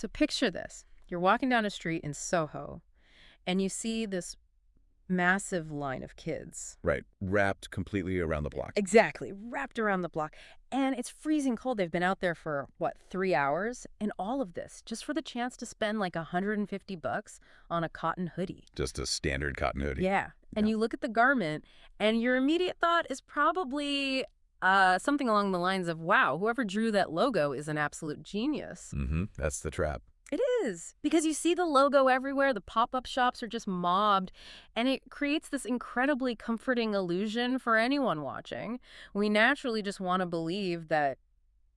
So picture this. You're walking down a street in Soho, and you see this massive line of kids. Right. Wrapped completely around the block. Exactly, wrapped around the block. And it's freezing cold. They've been out there for, what, 3 hours? And all of this just for the chance to spend like $150 on a cotton hoodie. Just a standard cotton hoodie. Yeah. And Yeah. you look at the garment, and your immediate thought is probably something along the lines of, wow, whoever drew that logo is an absolute genius. That's the trap. It is, because you see the logo everywhere. The pop-up shops are just mobbed, and it creates this incredibly comforting illusion for anyone watching. We naturally just want to believe that,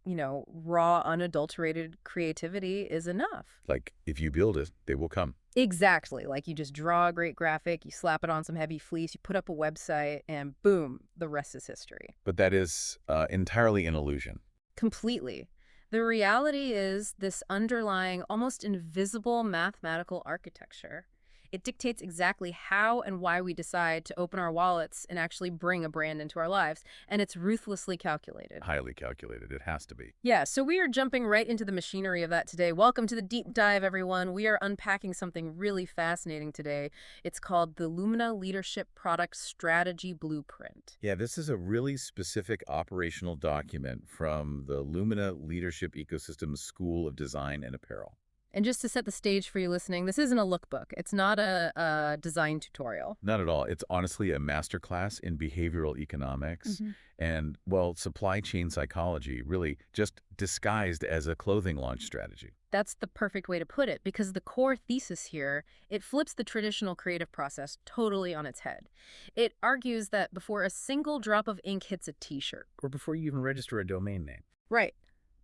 raw, unadulterated creativity is enough. Like, if you build it, they will come. Exactly. Like you just draw a great graphic, you slap it on some heavy fleece, you put up a website, and boom, the rest is history. But that is entirely an illusion. Completely. The reality is this underlying, almost invisible mathematical architecture. It dictates exactly how and why we decide to open our wallets and actually bring a brand into our lives, and it's ruthlessly calculated. Highly calculated. It has to be. Yeah, so we are jumping right into the machinery of that today. Welcome to the deep dive, everyone. We are unpacking something really fascinating today. It's called the Lumina Leadership Product Strategy Blueprint. Yeah, this is a really specific operational document from the Lumina Leadership Ecosystem School of Design and Apparel. And just to set the stage for you listening, this isn't a lookbook. It's not a design tutorial. Not at all. It's honestly a masterclass in behavioral economics and, well, supply chain psychology, really just disguised as a clothing launch strategy. That's the perfect way to put it, because the core thesis here, it flips the traditional creative process totally on its head. It argues that before a single drop of ink hits a t-shirt, Or before you even register a domain name. right,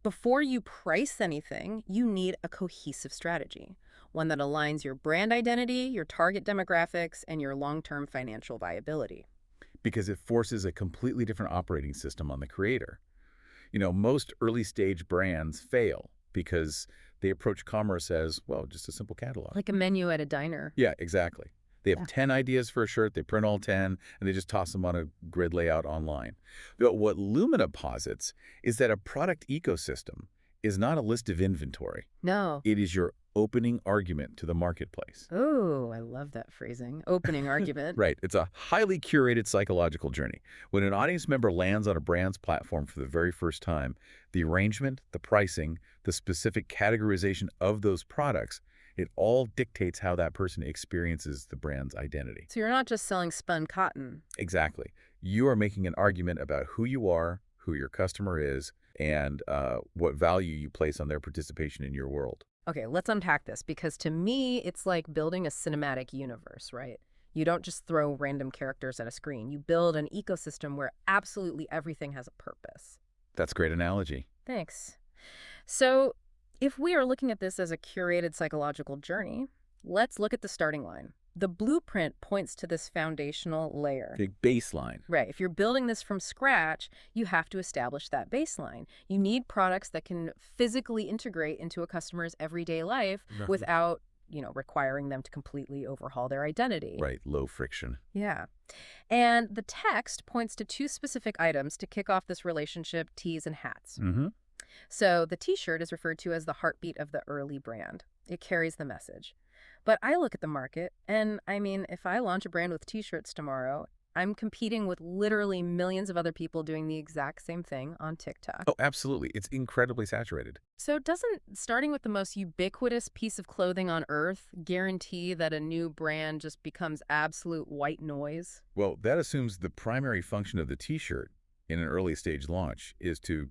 before you price anything, you need a cohesive strategy, one that aligns your brand identity, your target demographics, and your long-term financial viability. Because it forces a completely different operating system on the creator. Most early stage brands fail because they approach commerce as, well, just a simple catalog. Like a menu at a diner. Yeah, exactly. They have Yeah. 10 ideas for a shirt, they print all 10, and they just toss them on a grid layout online. But what Lumina posits is that a product ecosystem is not a list of inventory. No. It is your opening argument to the marketplace. Oh, I love that phrasing. Opening argument. Right. It's a highly curated psychological journey. When an audience member lands on a brand's platform for the very first time, the arrangement, the pricing, the specific categorization of those products, it all dictates how that person experiences the brand's identity. So you're not just selling spun cotton. Exactly. You are making an argument about who you are, who your customer is, and what value you place on their participation in your world. Okay, let's unpack this, because to me, it's like building a cinematic universe, right? You don't just throw random characters at a screen. You build an ecosystem where absolutely everything has a purpose. That's a great analogy. Thanks. So if we are looking at this as a curated psychological journey, let's look at the starting line. The blueprint points to this foundational layer. Big baseline. Right. If you're building this from scratch, you have to establish that baseline. You need products that can physically integrate into a customer's everyday life without, requiring them to completely overhaul their identity. Right. Low friction. Yeah. And the text points to two specific items to kick off this relationship: tees and hats. So the t-shirt is referred to as the heartbeat of the early brand. It carries the message. But I look at the market, and if I launch a brand with t-shirts tomorrow, I'm competing with literally millions of other people doing the exact same thing on TikTok. Oh, absolutely. It's incredibly saturated. So doesn't starting with the most ubiquitous piece of clothing on earth guarantee that a new brand just becomes absolute white noise? Well, that assumes the primary function of the t-shirt in an early stage launch is to,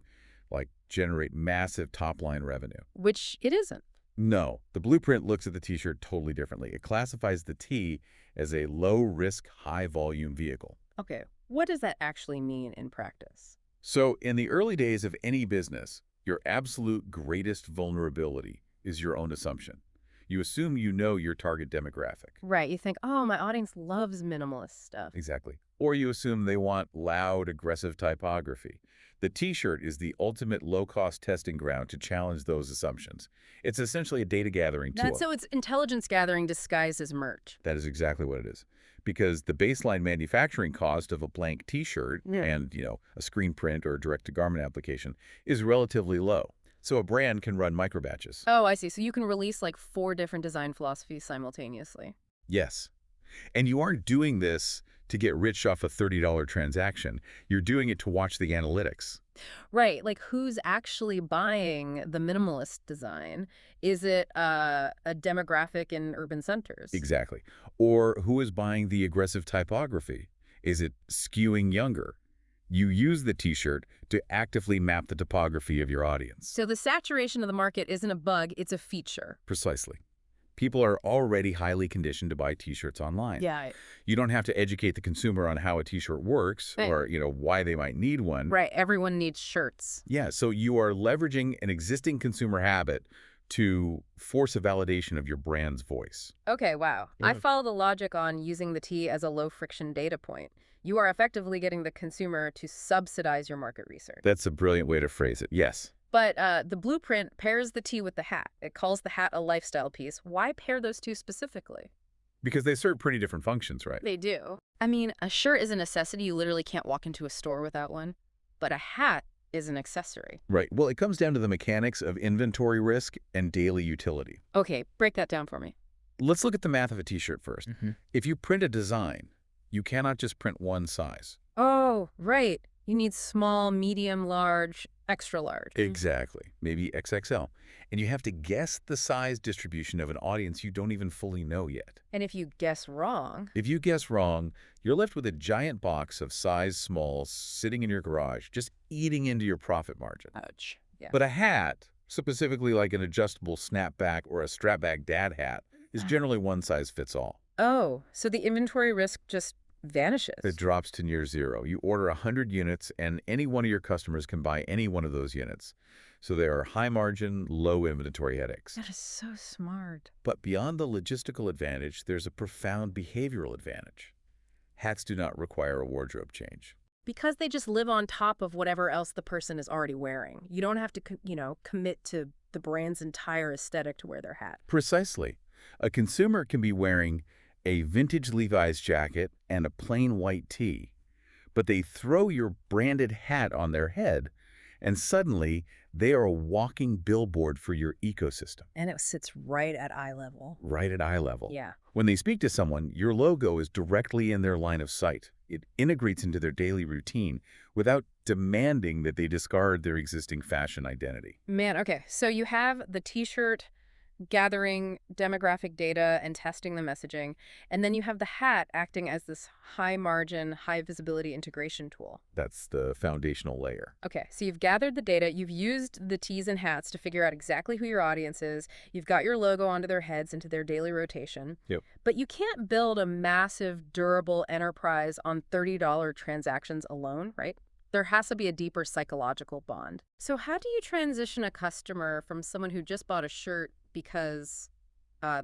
generate massive top-line revenue. Which it isn't. No, the blueprint looks at the t-shirt totally differently. It classifies the tee as a low-risk, high-volume vehicle. Okay, what does that actually mean in practice? So in the early days of any business, your absolute greatest vulnerability is your own assumption. You assume you know your target demographic. Right, you think, oh, my audience loves minimalist stuff. Exactly. Or you assume they want loud, aggressive typography. The t-shirt is the ultimate low-cost testing ground to challenge those assumptions. It's essentially a data gathering tool. So it's intelligence gathering disguised as merch. That is exactly what it is. Because the baseline manufacturing cost of a blank t-shirt and, a screen print or direct-to-garment application is relatively low. So a brand can run microbatches. Oh, I see. So you can release like 4 different design philosophies simultaneously. Yes. And you aren't doing this to get rich off a $30 transaction. You're doing it to watch the analytics. Right. Like who's actually buying the minimalist design? Is it a demographic in urban centers? Exactly. Or who is buying the aggressive typography? Is it skewing younger? You use the T-shirt to actively map the topography of your audience. So the saturation of the market isn't a bug, it's a feature. Precisely. People are already highly conditioned to buy T-shirts online. Yeah. You don't have to educate the consumer on how a T-shirt works Right. or, why they might need one. Right. Everyone needs shirts. Yeah, so you are leveraging an existing consumer habit to force a validation of your brand's voice. Okay, wow. Yeah. I follow the logic on using the T as a low-friction data point. You are effectively getting the consumer to subsidize your market research. That's a brilliant way to phrase it, yes. But the blueprint pairs the T with the hat. It calls the hat a lifestyle piece. Why pair those two specifically? Because they serve pretty different functions, right? They do. I mean, a shirt is a necessity. You literally can't walk into a store without one. But a hat is an accessory. Right. Well, it comes down to the mechanics of inventory risk and daily utility. Okay, break that down for me. Let's look at the math of a T-shirt first. If you print a design, you cannot just print one size. Oh, right. You need small, medium, large, extra large. Exactly. Maybe XXL. And you have to guess the size distribution of an audience you don't even fully know yet. And if you guess wrong... If you guess wrong, you're left with a giant box of size small sitting in your garage, just eating into your profit margin. Ouch. Yeah. But a hat, specifically like an adjustable snapback or a strapback dad hat, is generally one size fits all. Oh, so the inventory risk just vanishes. It drops to near zero. You order 100 units, and any one of your customers can buy any one of those units. So there are high-margin, low inventory headaches. That is so smart. But beyond the logistical advantage, there's a profound behavioral advantage. Hats do not require a wardrobe change. Because they just live on top of whatever else the person is already wearing. You don't have to, commit to the brand's entire aesthetic to wear their hat. Precisely. A consumer can be wearing a vintage Levi's jacket and a plain white tee, but they throw your branded hat on their head, and suddenly they are a walking billboard for your ecosystem. And it sits right at eye level. Right at eye level. Yeah. When they speak to someone, your logo is directly in their line of sight. It integrates into their daily routine without demanding that they discard their existing fashion identity. Man, okay. So you have the T-shirt gathering demographic data and testing the messaging, and then you have the hat acting as this high-margin, high-visibility integration tool. That's the foundational layer. Okay, so you've gathered the data, you've used the T's and hats to figure out exactly who your audience is, you've got your logo onto their heads into their daily rotation. Yep. But you can't build a massive, durable enterprise on $30 transactions alone, right? There has to be a deeper psychological bond. So how do you transition a customer from someone who just bought a shirt because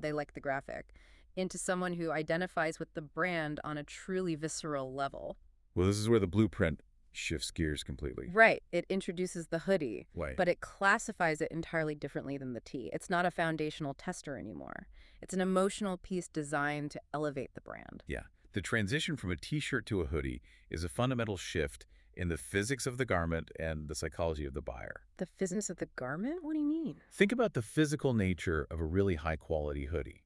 they like the graphic into someone who identifies with the brand on a truly visceral level? Well, this is where the blueprint shifts gears completely. Right. It introduces the hoodie, Right. but it classifies it entirely differently than the tee. It's not a foundational tester anymore. It's an emotional piece designed to elevate the brand. Yeah. The transition from a T-shirt to a hoodie is a fundamental shift in the physics of the garment and the psychology of the buyer. The physics of the garment? What do you mean? Think about the physical nature of a really high-quality hoodie.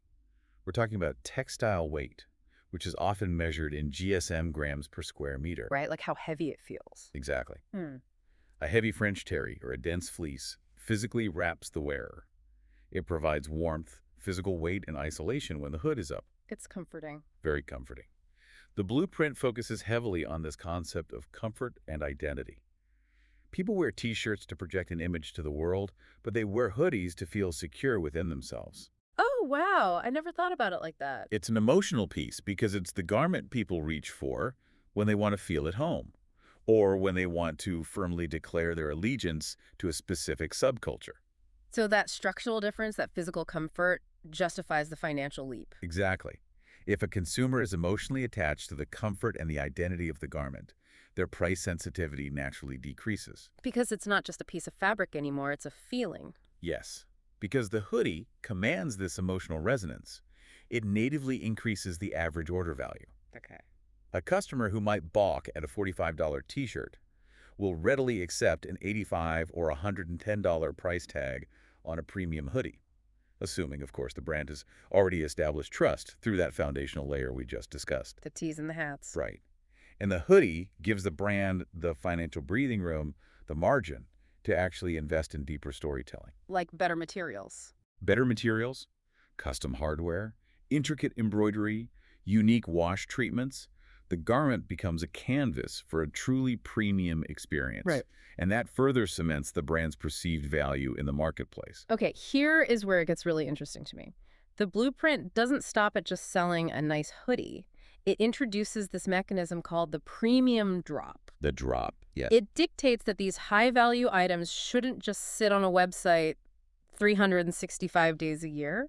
We're talking about textile weight, which is often measured in GSM grams per square meter. Right, like how heavy it feels. Exactly. A heavy French terry or a dense fleece physically wraps the wearer. It provides warmth, physical weight, and isolation when the hood is up. It's comforting. Very comforting. The blueprint focuses heavily on this concept of comfort and identity. People wear T-shirts to project an image to the world, but they wear hoodies to feel secure within themselves. Oh, wow. I never thought about it like that. It's an emotional piece because it's the garment people reach for when they want to feel at home, or when they want to firmly declare their allegiance to a specific subculture. So that structural difference, that physical comfort, justifies the financial leap. Exactly. If a consumer is emotionally attached to the comfort and the identity of the garment, their price sensitivity naturally decreases. Because it's not just a piece of fabric anymore, it's a feeling. Yes, because the hoodie commands this emotional resonance. It natively increases the average order value. Okay. A customer who might balk at a $45 T-shirt will readily accept an $85 or $110 price tag on a premium hoodie, assuming, of course, the brand has already established trust through that foundational layer we just discussed. The tees and the hats. Right. And the hoodie gives the brand the financial breathing room, the margin, to actually invest in deeper storytelling. Like better materials. Better materials, custom hardware, intricate embroidery, unique wash treatments. The garment becomes a canvas for a truly premium experience. Right. And that further cements the brand's perceived value in the marketplace. Okay, here is where it gets really interesting to me. The blueprint doesn't stop at just selling a nice hoodie. It introduces this mechanism called the premium drop. The drop, yes. It dictates that these high-value items shouldn't just sit on a website 365 days a year.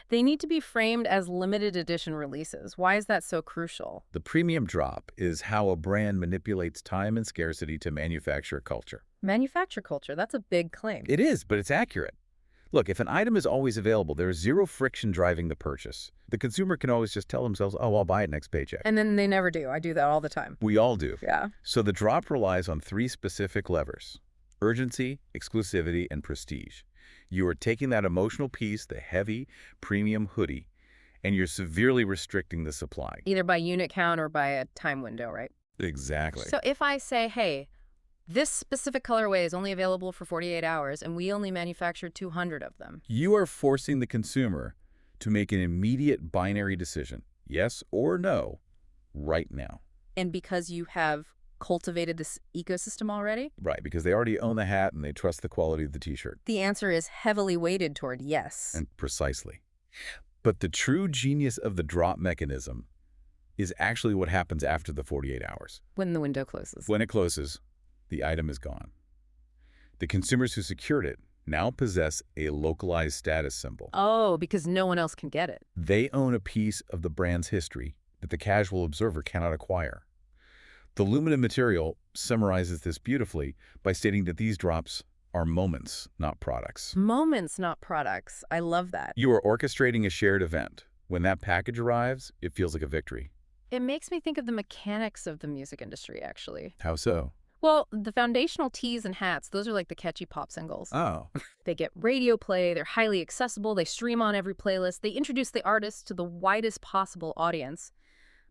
They need to be framed as limited edition releases. Why is that so crucial? The premium drop is how a brand manipulates time and scarcity to manufacture culture. Manufacture culture, that's a big claim. It is, but it's accurate. Look, if an item is always available, there is zero friction driving the purchase. The consumer can always just tell themselves, oh, I'll buy it next paycheck. And then they never do. I do that all the time. We all do. Yeah. So the drop relies on three specific levers: urgency, exclusivity, and prestige. You are taking that emotional piece, the heavy, premium hoodie, and you're severely restricting the supply. Either by unit count or by a time window, right? Exactly. So if I say, hey, this specific colorway is only available for 48 hours and we only manufacture 200 of them. You are forcing the consumer to make an immediate binary decision, yes or no, right now. And because you have cultivated this ecosystem already? Right, because they already own the hat and they trust the quality of the t-shirt. The answer is heavily weighted toward yes. And precisely. But the true genius of the drop mechanism is actually what happens after the 48 hours. When the window closes. When it closes, the item is gone. The consumers who secured it now possess a localized status symbol. Oh, because no one else can get it. They own a piece of the brand's history that the casual observer cannot acquire. The Lumina material summarizes this beautifully by stating that these drops are moments, not products. Moments, not products. I love that. You are orchestrating a shared event. When that package arrives, it feels like a victory. It makes me think of the mechanics of the music industry, actually. How so? Well, the foundational tees and hats, those are like the catchy pop singles. Oh. They get radio play, they're highly accessible, they stream on every playlist, they introduce the artist to the widest possible audience.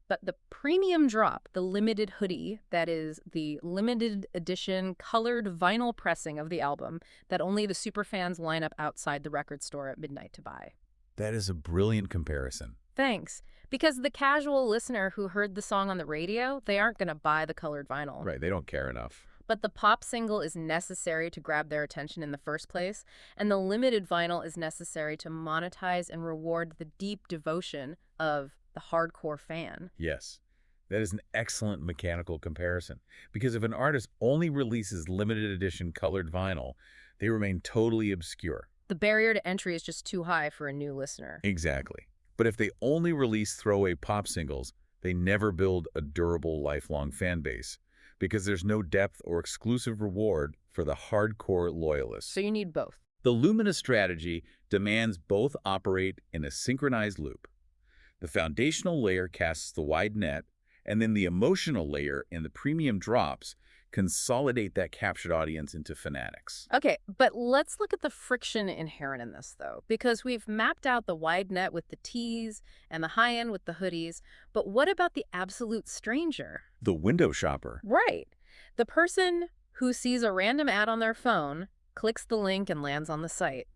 But the premium drop, the limited hoodie, that is the limited edition colored vinyl pressing of the album that only the superfans line up outside the record store at midnight to buy. That is a brilliant comparison. Thanks. Because the casual listener who heard the song on the radio, they aren't going to buy the colored vinyl. Right, they don't care enough. But the pop single is necessary to grab their attention in the first place, and the limited vinyl is necessary to monetize and reward the deep devotion of the hardcore fan. Yes, that is an excellent mechanical comparison. Because if an artist only releases limited edition colored vinyl, they remain totally obscure. The barrier to entry is just too high for a new listener. Exactly. But if they only release throwaway pop singles, they never build a durable, lifelong fan base because there's no depth or exclusive reward for the hardcore loyalists. So you need both. The Lumina strategy demands both operate in a synchronized loop. The foundational layer casts the wide net, and then the emotional layer in the premium drops consolidate that captured audience into fanatics. Okay, but let's look at the friction inherent in this, though, because we've mapped out the wide net with the tees and the high end with the hoodies, but what about the absolute stranger? The window shopper. Right. The person who sees a random ad on their phone, clicks the link, and lands on the site.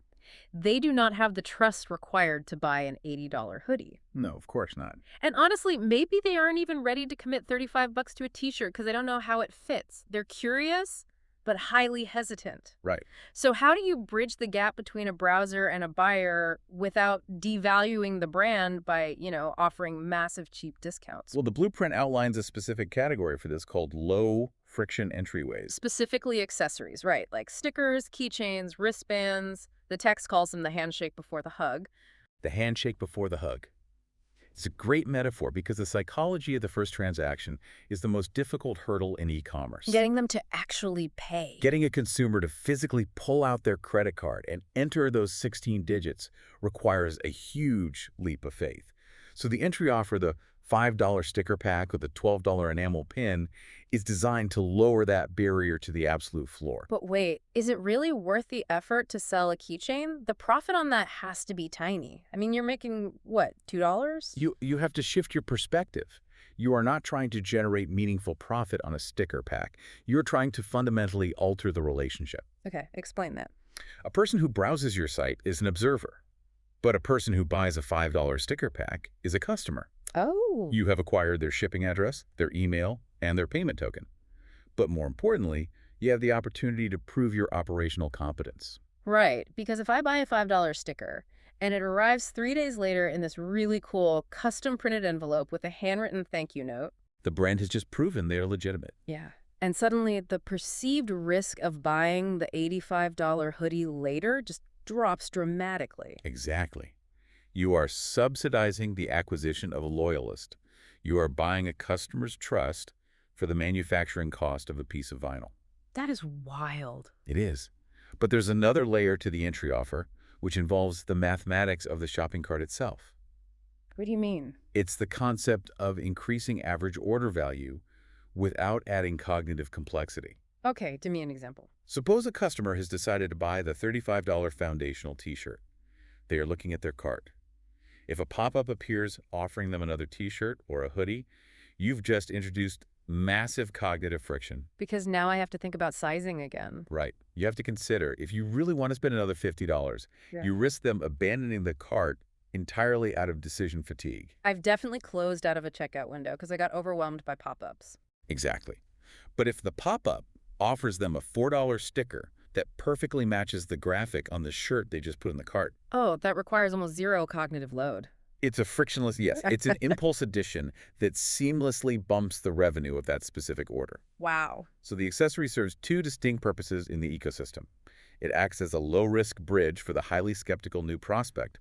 They do not have the trust required to buy an $80 hoodie. No, of course not. And honestly, maybe they aren't even ready to commit $35 to a t-shirt because they don't know how it fits. They're curious, but highly hesitant. Right. So how do you bridge the gap between a browser and a buyer without devaluing the brand by, offering massive cheap discounts? Well, the blueprint outlines a specific category for this called low friction entryways. Specifically accessories, right? Like stickers, keychains, wristbands. The text calls them the handshake before the hug. The handshake before the hug. It's a great metaphor because the psychology of the first transaction is the most difficult hurdle in e-commerce. Getting them to actually pay. Getting a consumer to physically pull out their credit card and enter those 16 digits requires a huge leap of faith. So the entry offer, the $5 sticker pack with a $12 enamel pin is designed to lower that barrier to the absolute floor. But wait, is it really worth the effort to sell a keychain? The profit on that has to be tiny. I mean, you're making, what, $2? You have to shift your perspective. You are not trying to generate meaningful profit on a sticker pack. You're trying to fundamentally alter the relationship. Okay, explain that. A person who browses your site is an observer, but a person who buys a $5 sticker pack is a customer. Oh. You have acquired their shipping address, their email, and their payment token. But more importantly, you have the opportunity to prove your operational competence. Right, because if I buy a $5 sticker and it arrives 3 days later in this really cool custom-printed envelope with a handwritten thank you note. The brand has just proven they are legitimate. Yeah. And suddenly the perceived risk of buying the $85 hoodie later just drops dramatically. Exactly. You are subsidizing the acquisition of a loyalist. You are buying a customer's trust for the manufacturing cost of a piece of vinyl. That is wild. It is. But there's another layer to the entry offer, which involves the mathematics of the shopping cart itself. What do you mean? It's the concept of increasing average order value without adding cognitive complexity. Okay, give me an example. Suppose a customer has decided to buy the $35 foundational t-shirt. They are looking at their cart. If a pop-up appears offering them another t-shirt or a hoodie, you've just introduced massive cognitive friction. Because now I have to think about sizing again. Right. You have to consider, if you really want to spend another $50, you risk them abandoning the cart entirely out of decision fatigue. I've definitely closed out of a checkout window because I got overwhelmed by pop-ups. Exactly. But if the pop-up offers them a $4 sticker that perfectly matches the graphic on the shirt they just put in the cart. Oh, that requires almost zero cognitive load. It's a frictionless, yes, it's an impulse addition that seamlessly bumps the revenue of that specific order. Wow. So the accessory serves two distinct purposes in the ecosystem. It acts as a low-risk bridge for the highly skeptical new prospect,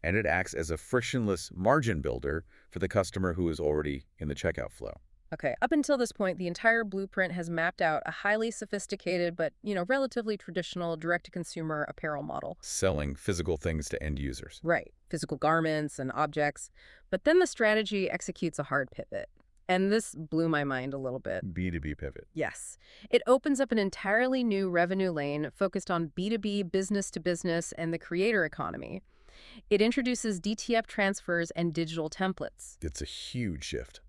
and it acts as a frictionless margin builder for the customer who is already in the checkout flow. Okay, up until this point, the entire blueprint has mapped out a highly sophisticated but, relatively traditional direct-to-consumer apparel model. Selling physical things to end users. Right, physical garments and objects. But then the strategy executes a hard pivot. And this blew my mind a little bit. B2B pivot. Yes. It opens up an entirely new revenue lane focused on B2B, business-to-business, and the creator economy. It introduces DTF transfers and digital templates. It's a huge shift.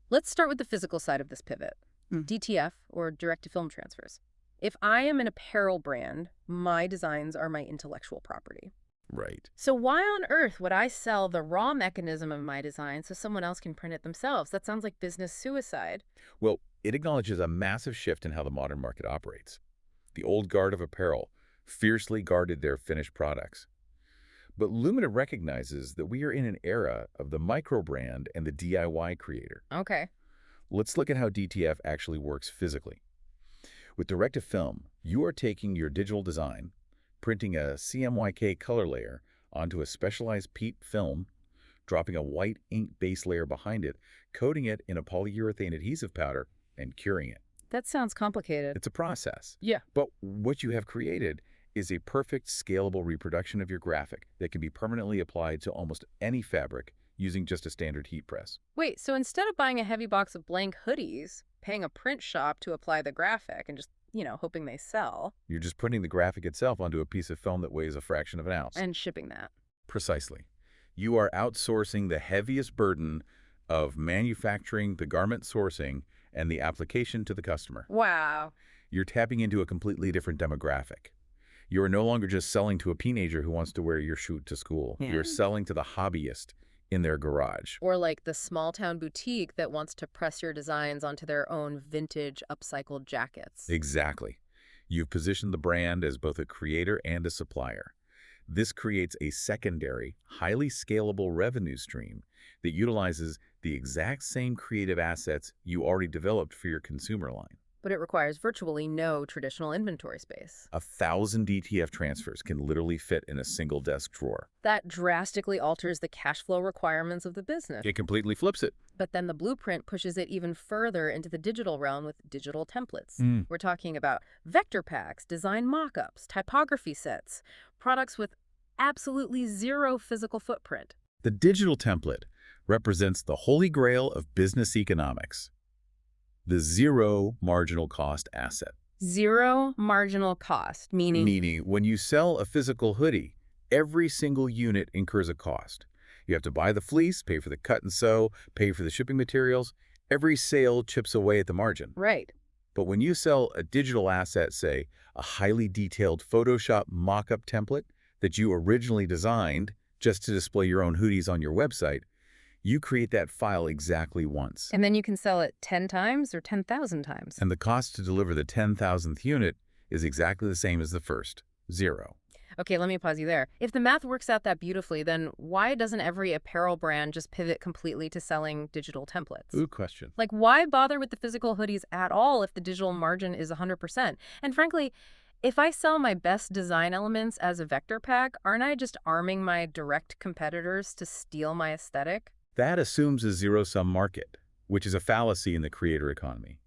Let's start with the physical side of this pivot. DTF, or direct-to-film transfers. If I am an apparel brand, my designs are my intellectual property. Right. So why on earth would I sell the raw mechanism of my design so someone else can print it themselves? That sounds like business suicide. Well, it acknowledges a massive shift in how the modern market operates. The old guard of apparel fiercely guarded their finished products. But Lumina recognizes that we are in an era of the micro-brand and the DIY creator. Okay. Let's look at how DTF actually works physically. With direct-to-film, you are taking your digital design, printing a CMYK color layer onto a specialized PET film, dropping a white ink base layer behind it, coating it in a polyurethane adhesive powder, and curing it. That sounds complicated. It's a process. Yeah. But what you have created is a perfect scalable reproduction of your graphic that can be permanently applied to almost any fabric using just a standard heat press. Wait, so instead of buying a heavy box of blank hoodies, paying a print shop to apply the graphic and just, hoping they sell. You're just putting the graphic itself onto a piece of film that weighs a fraction of an ounce. And shipping that. Precisely. You are outsourcing the heaviest burden of manufacturing, the garment sourcing, and the application to the customer. Wow. You're tapping into a completely different demographic. You are no longer just selling to a teenager who wants to wear your shoot to school. Yeah. You're selling to the hobbyist in their garage. Or like the small-town boutique that wants to press your designs onto their own vintage upcycled jackets. Exactly. You've positioned the brand as both a creator and a supplier. This creates a secondary, highly scalable revenue stream that utilizes the exact same creative assets you already developed for your consumer line. But it requires virtually no traditional inventory space. 1,000 DTF transfers can literally fit in a single desk drawer. That drastically alters the cash flow requirements of the business. It completely flips it. But then the blueprint pushes it even further into the digital realm with digital templates. We're talking about vector packs, design mock-ups, typography sets, products with absolutely zero physical footprint. The digital template represents the holy grail of business economics, the zero marginal cost asset. Zero marginal cost, meaning? Meaning, when you sell a physical hoodie, every single unit incurs a cost. You have to buy the fleece, pay for the cut and sew, pay for the shipping materials. Every sale chips away at the margin. Right. But when you sell a digital asset, say, a highly detailed Photoshop mock-up template that you originally designed just to display your own hoodies on your website, you create that file exactly once. And then you can sell it 10 times or 10,000 times. And the cost to deliver the 10,000th unit is exactly the same as the first, zero. Okay, let me pause you there. If the math works out that beautifully, then why doesn't every apparel brand just pivot completely to selling digital templates? Good question. Like, why bother with the physical hoodies at all if the digital margin is 100%? And frankly, if I sell my best design elements as a vector pack, aren't I just arming my direct competitors to steal my aesthetic? That assumes a zero-sum market, which is a fallacy in the creator economy.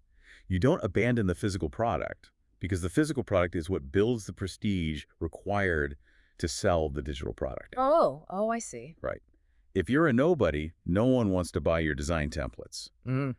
You don't abandon the physical product, because the physical product is what builds the prestige required to sell the digital product. Oh, I see. Right. If you're a nobody, no one wants to buy your design templates.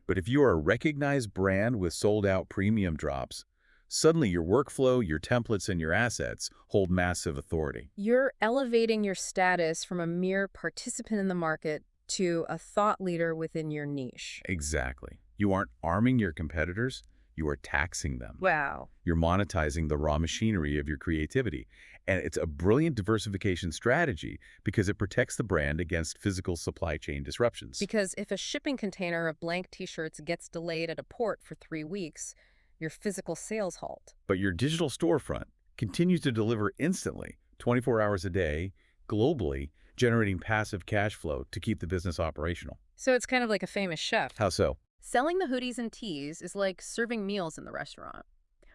But if you are a recognized brand with sold-out premium drops, suddenly your workflow, your templates, and your assets hold massive authority. You're elevating your status from a mere participant in the market to a thought leader within your niche. Exactly. You aren't arming your competitors, you are taxing them. Wow. You're monetizing the raw machinery of your creativity. And it's a brilliant diversification strategy because it protects the brand against physical supply chain disruptions. Because if a shipping container of blank t-shirts gets delayed at a port for 3 weeks, your physical sales halt. But your digital storefront continues to deliver instantly, 24 hours a day, globally, generating passive cash flow to keep the business operational. So it's kind of like a famous chef. How so? Selling the hoodies and tees is like serving meals in the restaurant.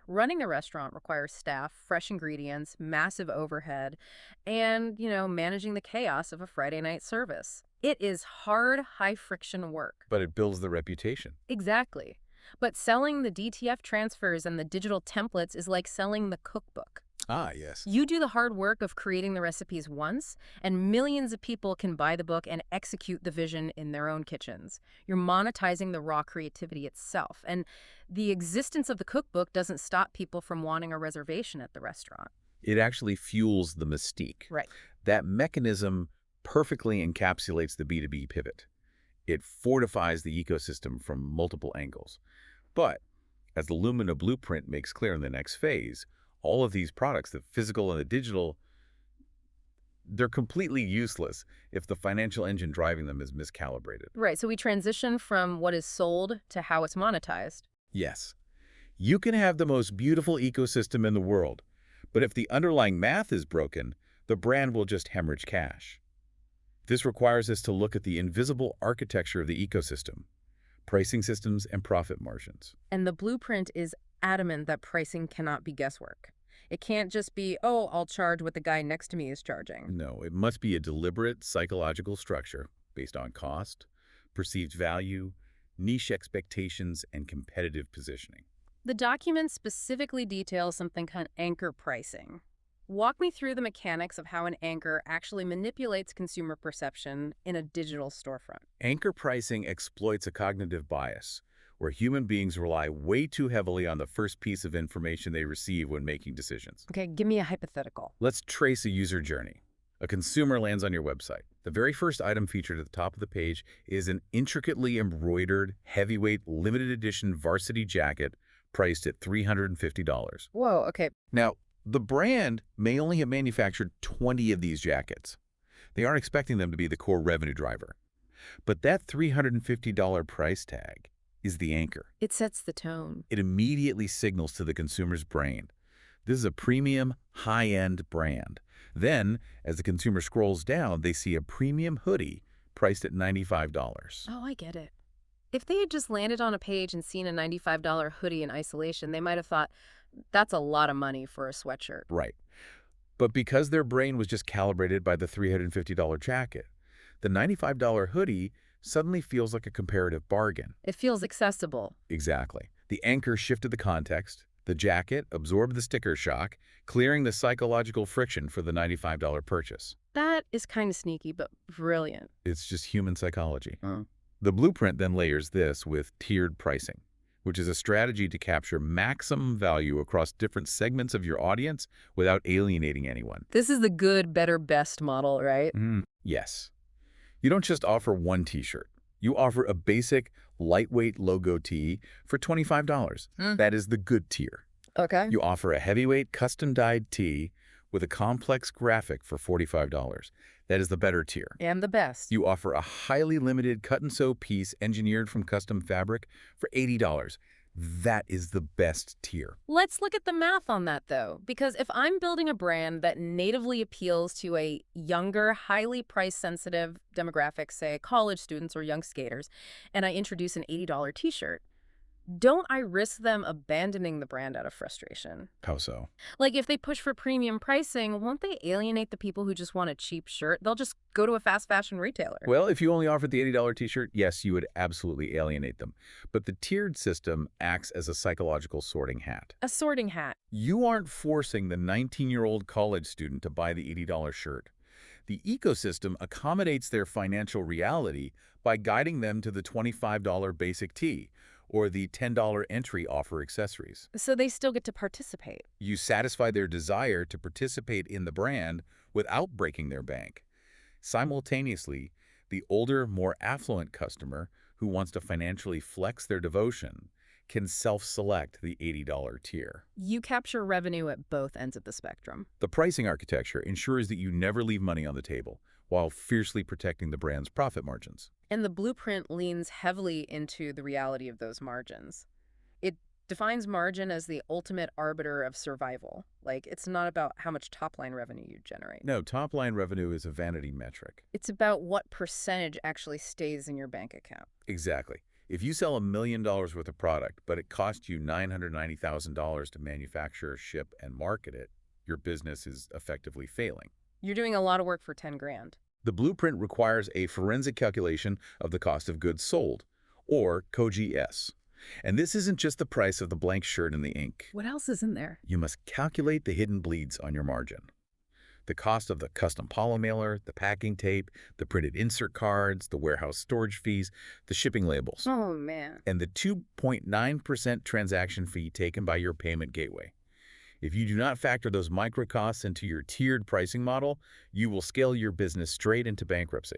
Running the restaurant requires staff, fresh ingredients, massive overhead, and, managing the chaos of a Friday night service. It is hard, high-friction work. But it builds the reputation. Exactly. But selling the DTF transfers and the digital templates is like selling the cookbook. Ah, yes. You do the hard work of creating the recipes once, and millions of people can buy the book and execute the vision in their own kitchens. You're monetizing the raw creativity itself, and the existence of the cookbook doesn't stop people from wanting a reservation at the restaurant. It actually fuels the mystique. Right. That mechanism perfectly encapsulates the B2B pivot. It fortifies the ecosystem from multiple angles. But, as the Lumina blueprint makes clear in the next phase, all of these products, the physical and the digital, they're completely useless if the financial engine driving them is miscalibrated. Right, so we transition from what is sold to how it's monetized. Yes. You can have the most beautiful ecosystem in the world, but if the underlying math is broken, the brand will just hemorrhage cash. This requires us to look at the invisible architecture of the ecosystem, pricing systems and profit margins. And the blueprint is adamant that pricing cannot be guesswork. It can't just be, oh, I'll charge what the guy next to me is charging. No, it must be a deliberate psychological structure based on cost, perceived value, niche expectations, and competitive positioning. The document specifically details something called anchor pricing. Walk me through the mechanics of how an anchor actually manipulates consumer perception in a digital storefront. Anchor pricing exploits a cognitive bias, where human beings rely way too heavily on the first piece of information they receive when making decisions. Okay, give me a hypothetical. Let's trace a user journey. A consumer lands on your website. The very first item featured at the top of the page is an intricately embroidered, heavyweight, limited edition varsity jacket priced at $350. Whoa, okay. Now, the brand may only have manufactured 20 of these jackets. They aren't expecting them to be the core revenue driver. But that $350 price tag is the anchor. It sets the tone. It immediately signals to the consumer's brain, this is a premium, high-end brand. Then, as the consumer scrolls down, they see a premium hoodie priced at $95. Oh, I get it. If they had just landed on a page and seen a $95 hoodie in isolation, they might have thought, that's a lot of money for a sweatshirt. Right. But because their brain was just calibrated by the $350 jacket, the $95 hoodie suddenly feels like a comparative bargain. It feels accessible. Exactly. The anchor shifted the context. The jacket absorbed the sticker shock, clearing the psychological friction for the $95 purchase. That is kind of sneaky, but brilliant. It's just human psychology. The blueprint then layers this with tiered pricing, which is a strategy to capture maximum value across different segments of your audience without alienating anyone. This is the good, better, best model, right? Yes. You don't just offer one t-shirt. You offer a basic, lightweight logo tee for $25. That is the good tier. Okay. You offer a heavyweight, custom-dyed tee with a complex graphic for $45. That is the better tier. And the best. You offer a highly limited cut-and-sew piece engineered from custom fabric for $80. That is the best tier. Let's look at the math on that, though, because if I'm building a brand that natively appeals to a younger, highly price-sensitive demographic, say college students or young skaters, and I introduce an $80 t-shirt, don't I risk them abandoning the brand out of frustration? How so? Like, if they push for premium pricing, won't they alienate the people who just want a cheap shirt? They'll just go to a fast fashion retailer. Well, if you only offered the $80 t-shirt, yes, you would absolutely alienate them. But the tiered system acts as a psychological sorting hat. A sorting hat. You aren't forcing the 19-year-old college student to buy the $80 shirt. The ecosystem accommodates their financial reality by guiding them to the $25 basic tee or the $10 entry offer accessories. So they still get to participate. You satisfy their desire to participate in the brand without breaking their bank. Simultaneously, the older, more affluent customer who wants to financially flex their devotion can self-select the $80 tier. You capture revenue at both ends of the spectrum. The pricing architecture ensures that you never leave money on the table while fiercely protecting the brand's profit margins. And the blueprint leans heavily into the reality of those margins. It defines margin as the ultimate arbiter of survival. Like, it's not about how much top-line revenue you generate. No, top-line revenue is a vanity metric. It's about what percentage actually stays in your bank account. Exactly. If you sell $1 million worth of product, but it costs you $990,000 to manufacture, ship, and market it, your business is effectively failing. You're doing a lot of work for 10 grand. The blueprint requires a forensic calculation of the cost of goods sold, or COGS. And this isn't just the price of the blank shirt and the ink. What else is in there? You must calculate the hidden bleeds on your margin. The cost of the custom poly mailer, the packing tape, the printed insert cards, the warehouse storage fees, the shipping labels. Oh, man. And the 2.9% transaction fee taken by your payment gateway. If you do not factor those micro costs into your tiered pricing model, you will scale your business straight into bankruptcy.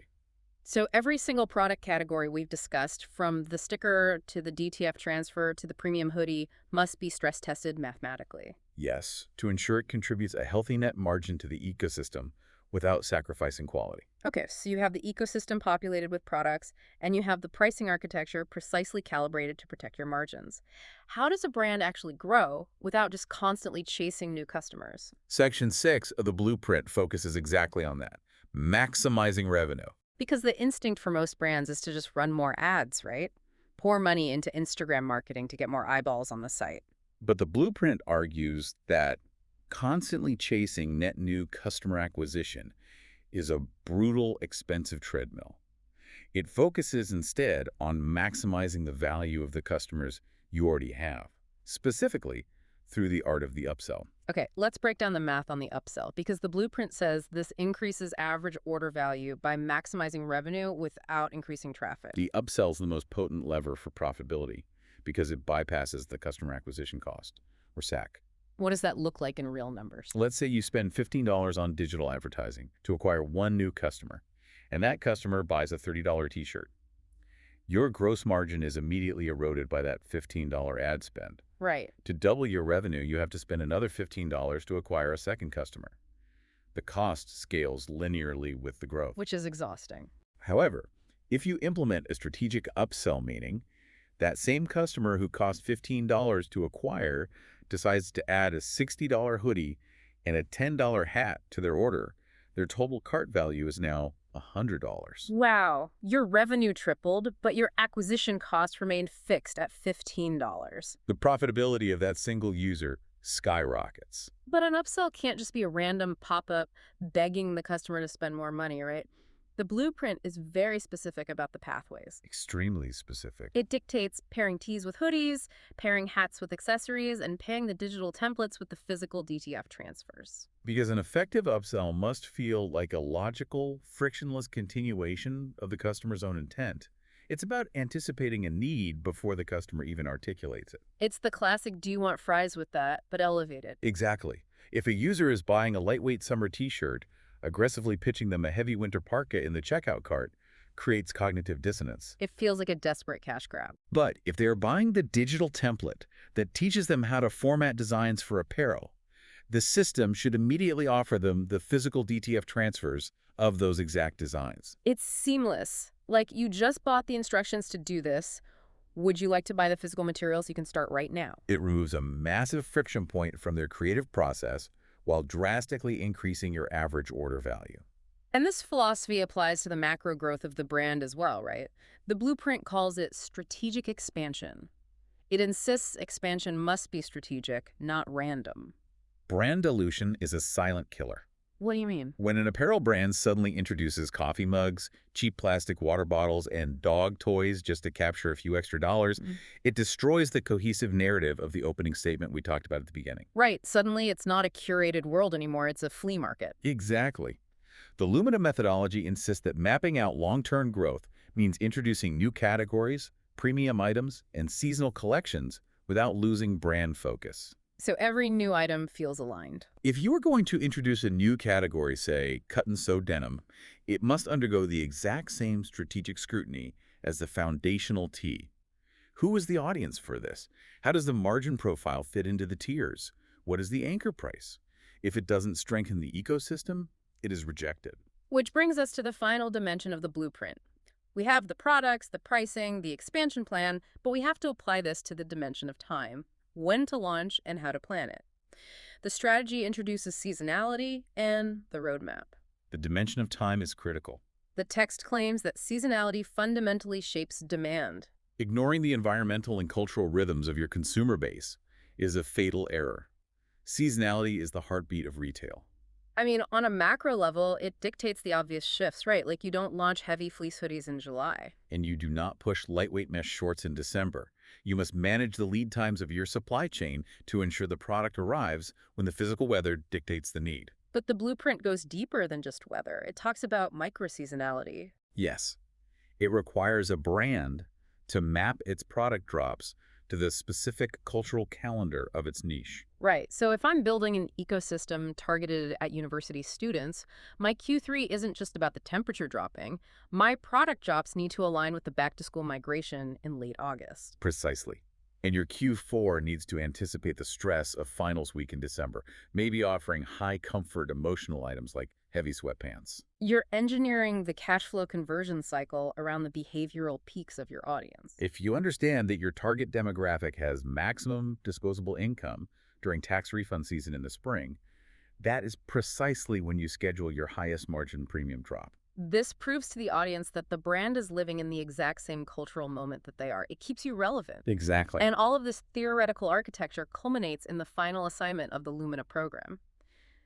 So every single product category we've discussed, from the sticker to the DTF transfer to the premium hoodie, must be stress-tested mathematically. Yes, to ensure it contributes a healthy net margin to the ecosystem without sacrificing quality. Okay, so you have the ecosystem populated with products, and you have the pricing architecture precisely calibrated to protect your margins. How does a brand actually grow without just constantly chasing new customers? Section 6 of the blueprint focuses exactly on that, maximizing revenue. Because the instinct for most brands is to just run more ads, right? Pour money into Instagram marketing to get more eyeballs on the site. But the blueprint argues that constantly chasing net new customer acquisition is a brutal, expensive treadmill. It focuses instead on maximizing the value of the customers you already have, specifically through the art of the upsell. Okay, let's break down the math on the upsell, because the blueprint says this increases average order value by maximizing revenue without increasing traffic. The upsell is the most potent lever for profitability because it bypasses the customer acquisition cost, or SAC. What does that look like in real numbers? Let's say you spend $15 on digital advertising to acquire one new customer, and that customer buys a $30 t-shirt. Your gross margin is immediately eroded by that $15 ad spend. Right. To double your revenue, you have to spend another $15 to acquire a second customer. The cost scales linearly with the growth. Which is exhausting. However, if you implement a strategic upsell, meaning that same customer who cost $15 to acquire decides to add a $60 hoodie and a $10 hat to their order, their total cart value is now $100. Wow. Your revenue tripled, but your acquisition cost remained fixed at $15. The profitability of that single user skyrockets. But an upsell can't just be a random pop-up begging the customer to spend more money, right? The blueprint is very specific about the pathways. Extremely specific. It dictates pairing tees with hoodies, pairing hats with accessories, and pairing the digital templates with the physical DTF transfers. Because an effective upsell must feel like a logical, frictionless continuation of the customer's own intent. It's about anticipating a need before the customer even articulates it. It's the classic "do you want fries with that?" but elevated. Exactly. If a user is buying a lightweight summer t-shirt, aggressively pitching them a heavy winter parka in the checkout cart creates cognitive dissonance. It feels like a desperate cash grab. But if they are buying the digital template that teaches them how to format designs for apparel, the system should immediately offer them the physical DTF transfers of those exact designs. It's seamless. Like, you just bought the instructions to do this. Would you like to buy the physical materials? You can start right now. It removes a massive friction point from their creative process while drastically increasing your average order value. And this philosophy applies to the macro growth of the brand as well, right? The blueprint calls it strategic expansion. It insists expansion must be strategic, not random. Brand dilution is a silent killer. What do you mean? When an apparel brand suddenly introduces coffee mugs, cheap plastic water bottles, and dog toys just to capture a few extra dollars, it destroys the cohesive narrative of the opening statement we talked about at the beginning. Right. Suddenly, it's not a curated world anymore. It's a flea market. Exactly. The Lumina methodology insists that mapping out long-term growth means introducing new categories, premium items, and seasonal collections without losing brand focus. So every new item feels aligned. If you are going to introduce a new category, say cut-and-sew denim, it must undergo the exact same strategic scrutiny as the foundational tee. Who is the audience for this? How does the margin profile fit into the tiers? What is the anchor price? If it doesn't strengthen the ecosystem, it is rejected. Which brings us to the final dimension of the blueprint. We have the products, the pricing, the expansion plan, but we have to apply this to the dimension of time. When to launch, and how to plan it. The strategy introduces seasonality and the roadmap. The dimension of time is critical. The text claims that seasonality fundamentally shapes demand. Ignoring the environmental and cultural rhythms of your consumer base is a fatal error. Seasonality is the heartbeat of retail. I mean, on a macro level, it dictates the obvious shifts, right? Like, you don't launch heavy fleece hoodies in July. And you do not push lightweight mesh shorts in December. You must manage the lead times of your supply chain to ensure the product arrives when the physical weather dictates the need. But the blueprint goes deeper than just weather. It talks about micro-seasonality. Yes, it requires a brand to map its product drops to the specific cultural calendar of its niche. Right. So if I'm building an ecosystem targeted at university students, my Q3 isn't just about the temperature dropping. My product drops need to align with the back-to-school migration in late August. Precisely. And your Q4 needs to anticipate the stress of finals week in December, maybe offering high-comfort emotional items like heavy sweatpants. You're engineering the cash flow conversion cycle around the behavioral peaks of your audience. If you understand that your target demographic has maximum disposable income during tax refund season in the spring, that is precisely when you schedule your highest margin premium drop. This proves to the audience that the brand is living in the exact same cultural moment that they are. It keeps you relevant. Exactly. And all of this theoretical architecture culminates in the final assignment of the Lumina program.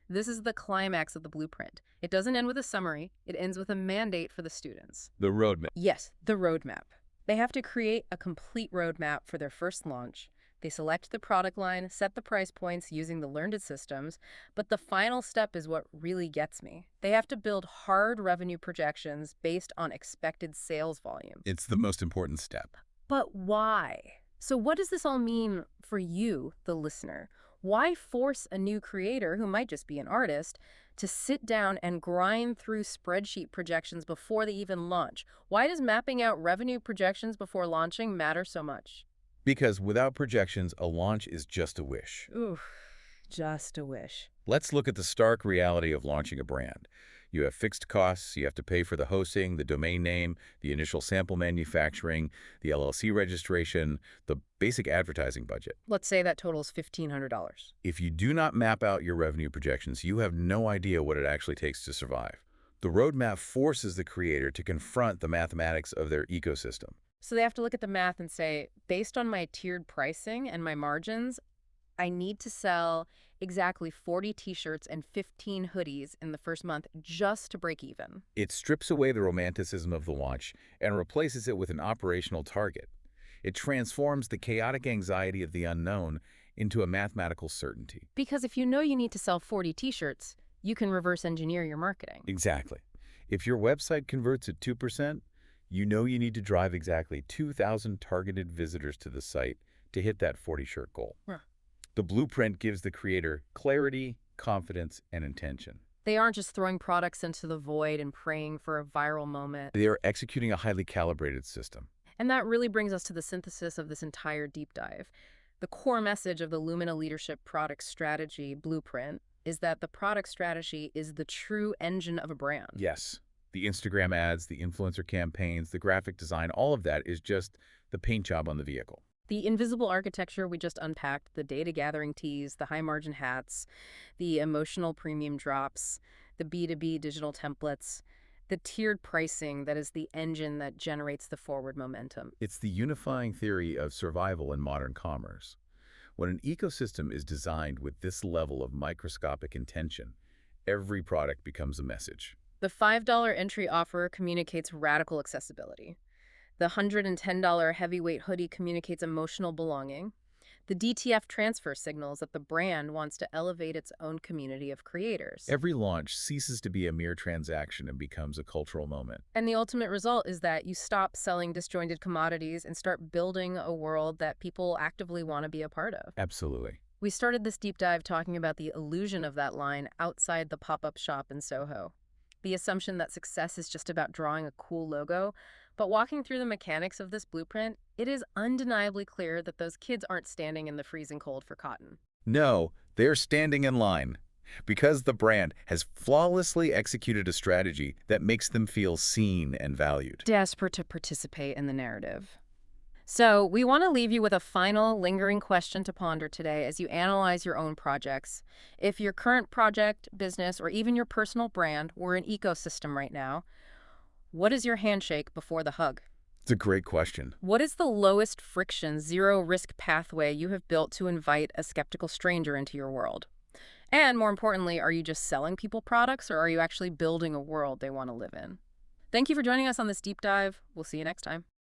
This is the climax of the blueprint. It doesn't end with a summary. It ends with a mandate for the students. The roadmap. Yes, the roadmap. They have to create a complete roadmap for their first launch. They select the product line, set the price points using the learned systems, but the final step is what really gets me. They have to build hard revenue projections based on expected sales volume. It's the most important step. But why? So what does this all mean for you, the listener? Why force a new creator, who might just be an artist, to sit down and grind through spreadsheet projections before they even launch? Why does mapping out revenue projections before launching matter so much? Because without projections, a launch is just a wish. Oof, just a wish. Let's look at the stark reality of launching a brand. You have fixed costs, you have to pay for the hosting, the domain name, the initial sample manufacturing, the LLC registration, the basic advertising budget. Let's say that totals $1,500. If you do not map out your revenue projections, you have no idea what it actually takes to survive. The roadmap forces the creator to confront the mathematics of their ecosystem. So they have to look at the math and say, based on my tiered pricing and my margins, I need to sell exactly 40 t-shirts and 15 hoodies in the first month just to break even. It strips away the romanticism of the launch and replaces it with an operational target. It transforms the chaotic anxiety of the unknown into a mathematical certainty. Because if you know you need to sell 40 t-shirts, you can reverse engineer your marketing. Exactly. If your website converts at 2%, you know you need to drive exactly 2,000 targeted visitors to the site to hit that 40-shirt goal. Huh. The blueprint gives the creator clarity, confidence, and intention. They aren't just throwing products into the void and praying for a viral moment. They are executing a highly calibrated system. And that really brings us to the synthesis of this entire deep dive. The core message of the Lumina Leadership Product Strategy Blueprint is that the product strategy is the true engine of a brand. Yes, the Instagram ads, the influencer campaigns, the graphic design, all of that is just the paint job on the vehicle. The invisible architecture we just unpacked, the data gathering tees, the high margin hats, the emotional premium drops, the B2B digital templates, the tiered pricing that is the engine that generates the forward momentum. It's the unifying theory of survival in modern commerce. When an ecosystem is designed with this level of microscopic intention, every product becomes a message. The $5 entry offer communicates radical accessibility. The $110 heavyweight hoodie communicates emotional belonging. The DTF transfer signals that the brand wants to elevate its own community of creators. Every launch ceases to be a mere transaction and becomes a cultural moment. And the ultimate result is that you stop selling disjointed commodities and start building a world that people actively want to be a part of. Absolutely. We started this deep dive talking about the illusion of that line outside the pop-up shop in Soho. The assumption that success is just about drawing a cool logo. But walking through the mechanics of this blueprint, it is undeniably clear that those kids aren't standing in the freezing cold for cotton. No, they're standing in line because the brand has flawlessly executed a strategy that makes them feel seen and valued. Desperate to participate in the narrative. So we want to leave you with a final lingering question to ponder today as you analyze your own projects. If your current project, business, or even your personal brand were an ecosystem right now, what is your handshake before the hug? It's a great question. What is the lowest friction, zero-risk pathway you have built to invite a skeptical stranger into your world? And more importantly, are you just selling people products, or are you actually building a world they want to live in? Thank you for joining us on this deep dive. We'll see you next time.